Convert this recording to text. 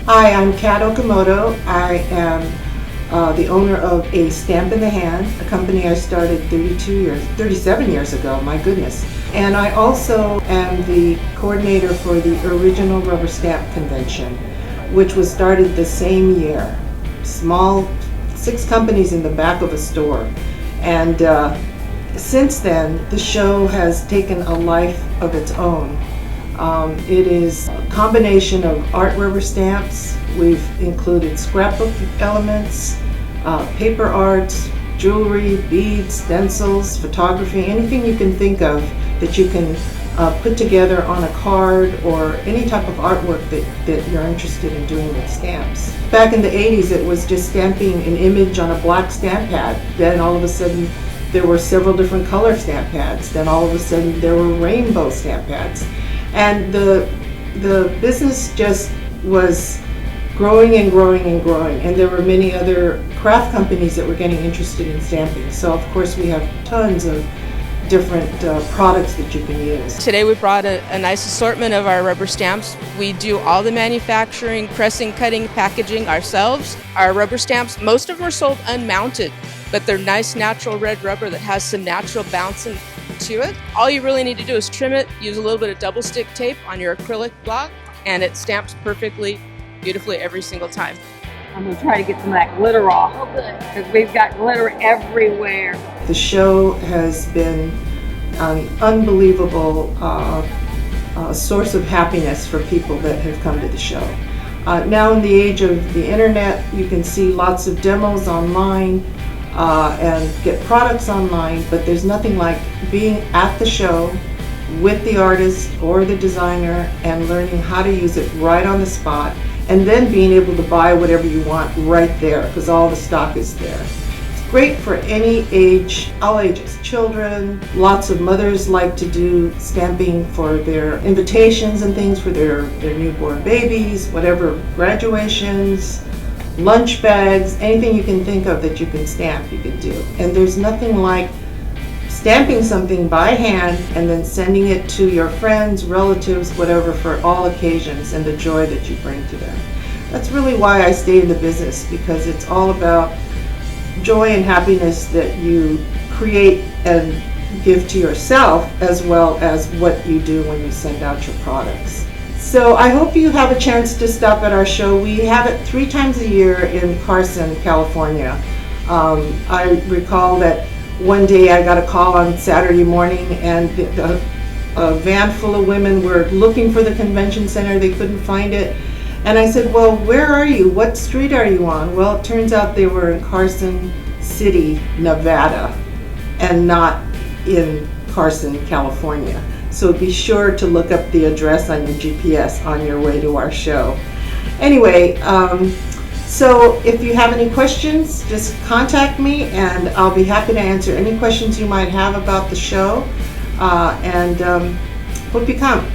Hi, I'm Kat Okamoto. I am the owner of A Stamp in the Hand, a company I started 37 years ago, my goodness. And I also am the coordinator for the original Rubber Stamp Convention, which was started the same year. Small, 6 companies in the back of a store. And since then, the show has taken a life of its own. It is a combination of art rubber stamps. We've included scrapbook elements, paper art, jewelry, beads, stencils, photography, anything you can think of that you can put together on a card or any type of artwork that you're interested in doing with stamps. Back in the 80s, it was just stamping an image on a black stamp pad. Then all of a sudden, there were several different color stamp pads. Then all of a sudden, there were rainbow stamp pads. And the business just was growing and growing and growing, and there were many other craft companies that were getting interested in stamping. So of course we have tons of different products that you can use. Today we brought a nice assortment of our rubber stamps. We do all the manufacturing, pressing, cutting, packaging ourselves. Our rubber stamps, most of them are sold unmounted, but they're nice natural red rubber that has some natural bouncing to it. All you really need to do is trim it, use a little bit of double stick tape on your acrylic block, and it stamps perfectly, beautifully every single time. I'm going to try to get some of that glitter off. Oh, good. Because we've got glitter everywhere. The show has been an unbelievable source of happiness for people that have come to the show. Now in the age of the internet, you can see lots of demos online and get products online, but there's nothing like being at the show with the artist or the designer and learning how to use it right on the spot, and then being able to buy whatever you want right there because all the stock is there. It's great for any age, all ages, children. Lots of mothers like to do stamping for their invitations and things for their newborn babies, whatever, graduations, lunch bags, anything you can think of that you can stamp, you can do. And there's nothing like stamping something by hand and then sending it to your friends, relatives, whatever, for all occasions and the joy that you bring to them. That's really why I stay in the business, because it's all about joy and happiness that you create and give to yourself, as well as what you do when you send out your products. So I hope you have a chance to stop at our show. We have it 3 times a year in Carson, California. I recall that one day I got a call on Saturday morning, and a van full of women were looking for the convention center. They couldn't find it. And I said, well, where are you? What street are you on? Well, it turns out they were in Carson City, Nevada, and not in Carson, California. So be sure to look up the address on your GPS on your way to our show. Anyway, so if you have any questions, just contact me and I'll be happy to answer any questions you might have about the show. And hope you come.